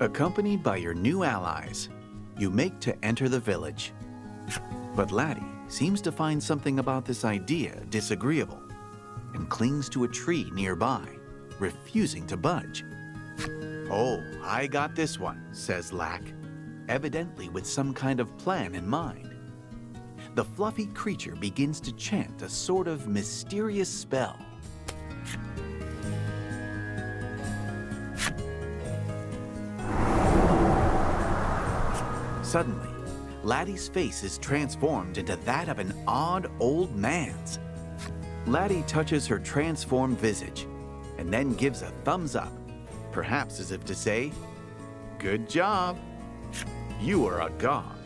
Accompanied by your new allies, you make to enter the village. But Laddie seems to find something about this idea disagreeable and clings to a tree nearby, refusing to budge. "Oh, I got this one," says Lack, evidently with some kind of plan in mind. The fluffy creature begins to chant a sort of mysterious spell. Suddenly, Laddie's face is transformed into that of an odd old man's. Laddie touches her transformed visage and then gives a thumbs up, perhaps as if to say, "Good job. You are a god."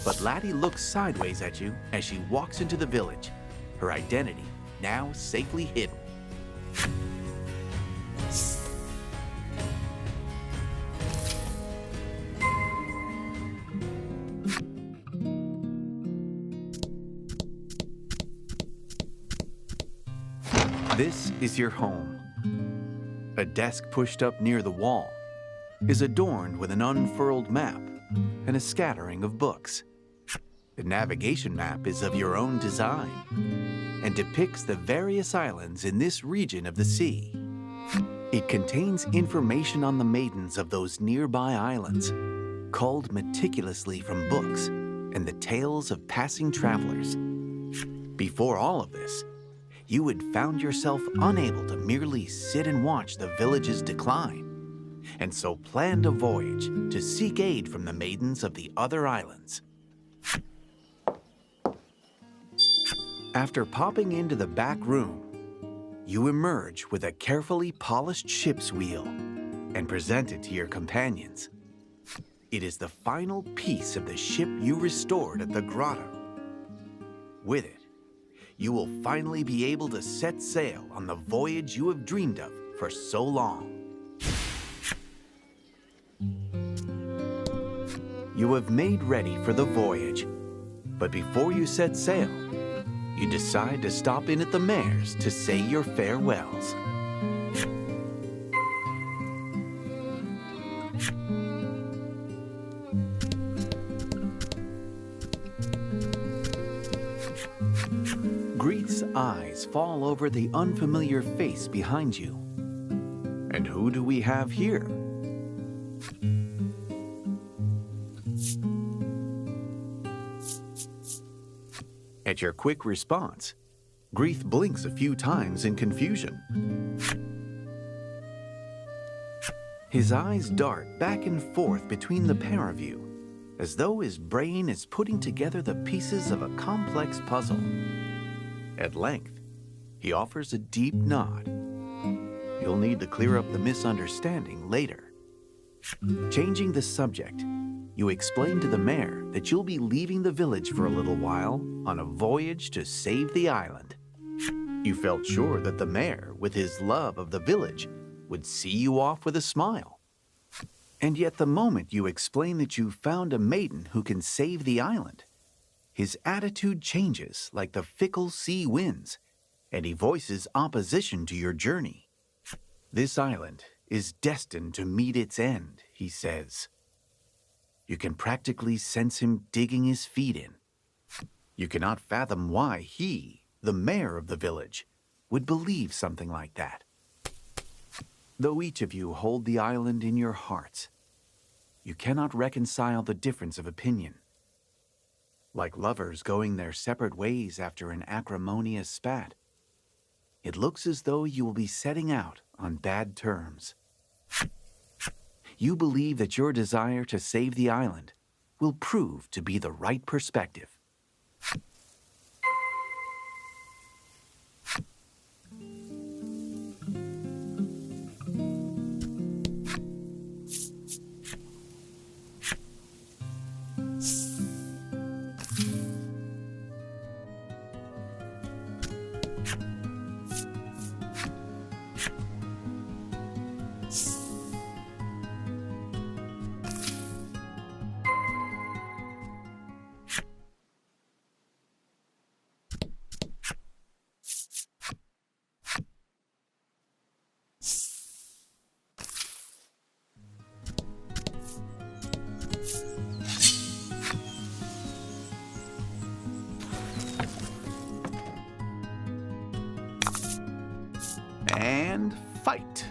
But Laddie looks sideways at you as she walks into the village, her identity now safely hidden. This is your home. A desk pushed up near the wall is adorned with an unfurled map and a scattering of books. The navigation map is of your own design and depicts the various islands in this region of the sea. It contains information on the maidens of those nearby islands, culled meticulously from books and the tales of passing travelers. Before all of this, you had found yourself unable to merely sit and watch the village's decline, and so planned a voyage to seek aid from the maidens of the other islands. After popping into the back room, you emerge with a carefully polished ship's wheel and present it to your companions. It is the final piece of the ship you restored at the grotto. With it, you will finally be able to set sail on the voyage you have dreamed of for so long. You have made ready for the voyage, but before you set sail, you decide to stop in at the mayor's to say your farewells. Greeth's eyes fall over the unfamiliar face behind you. And who do we have here? At your quick response, Greeth blinks a few times in confusion. His eyes dart back and forth between the pair of you, as though his brain is putting together the pieces of a complex puzzle. At length, he offers a deep nod. You'll need to clear up the misunderstanding later. Changing the subject, you explain to the mayor that you'll be leaving the village for a little while on a voyage to save the island. You felt sure that the mayor, with his love of the village, would see you off with a smile. And yet the moment you explain that you found a maiden who can save the island, his attitude changes like the fickle sea winds, and he voices opposition to your journey. This island is destined to meet its end, he says. You can practically sense him digging his feet in. You cannot fathom why he, the mayor of the village, would believe something like that. Though each of you hold the island in your hearts, you cannot reconcile the difference of opinion. Like lovers going their separate ways after an acrimonious spat, it looks as though you will be setting out on bad terms. You believe that your desire to save the island will prove to be the right perspective. and fight.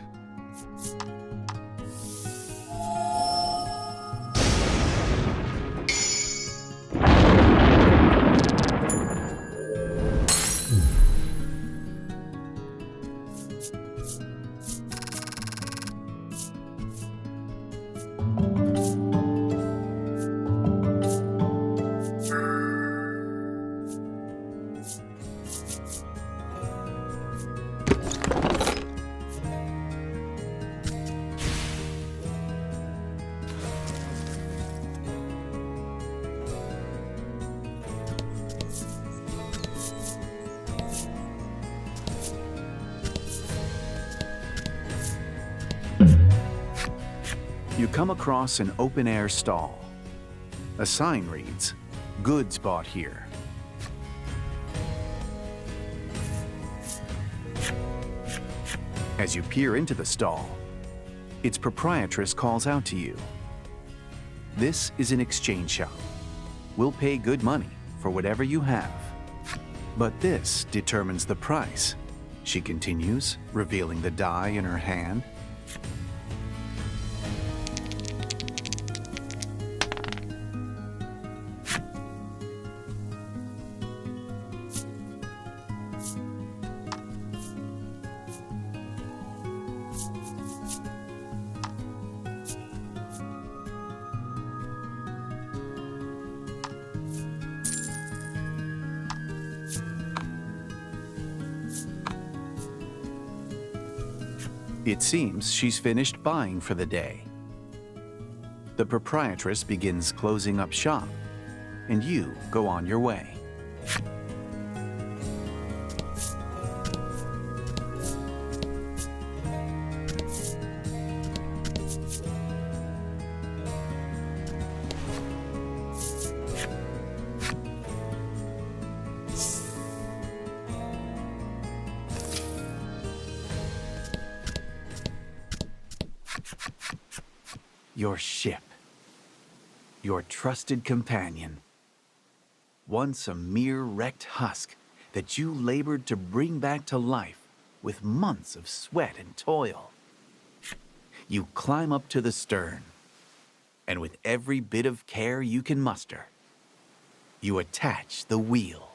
You come across an open-air stall. A sign reads, "Goods bought here." As you peer into the stall, its proprietress calls out to you. "This is an exchange shop. We'll pay good money for whatever you have. But this determines the price," she continues, revealing the die in her hand. It seems she's finished buying for the day. The proprietress begins closing up shop, and you go on your way. Your ship, your trusted companion, once a mere wrecked husk that you labored to bring back to life with months of sweat and toil. You climb up to the stern, and with every bit of care you can muster, you attach the wheel.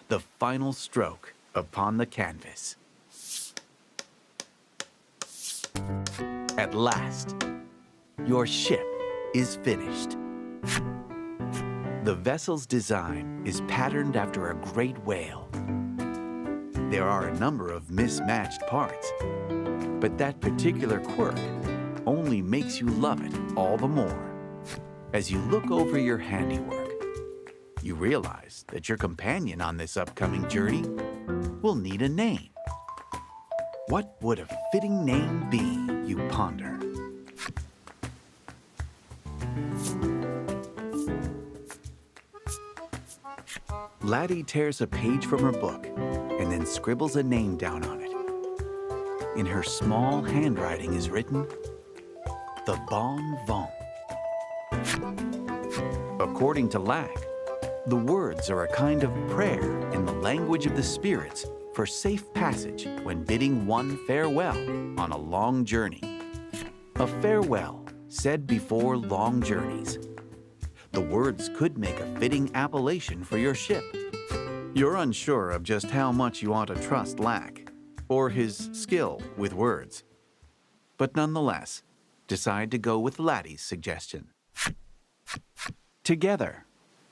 The final stroke upon the canvas. At last, your ship is finished. The vessel's design is patterned after a great whale. There are a number of mismatched parts, but that particular quirk only makes you love it all the more. As you look over your handiwork, you realize that your companion on this upcoming journey will need a name. What would a fitting name be, you ponder? Laddie tears a page from her book and then scribbles a name down on it. In her small handwriting is written, "The Bon Vent." According to Lack, the words are a kind of prayer in the language of the spirits for safe passage when bidding one farewell on a long journey. A farewell said before long journeys. The words could make a fitting appellation for your ship. You're unsure of just how much you ought to trust Lack or his skill with words, but nonetheless, decide to go with Laddie's suggestion. Together,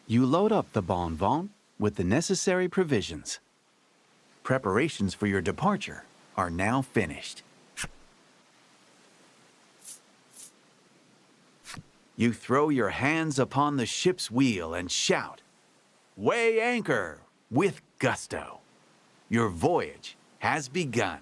you load up the Bon Vent with the necessary provisions. Preparations for your departure are now finished. You throw your hands upon the ship's wheel and shout, "Weigh anchor with gusto. Your voyage has begun."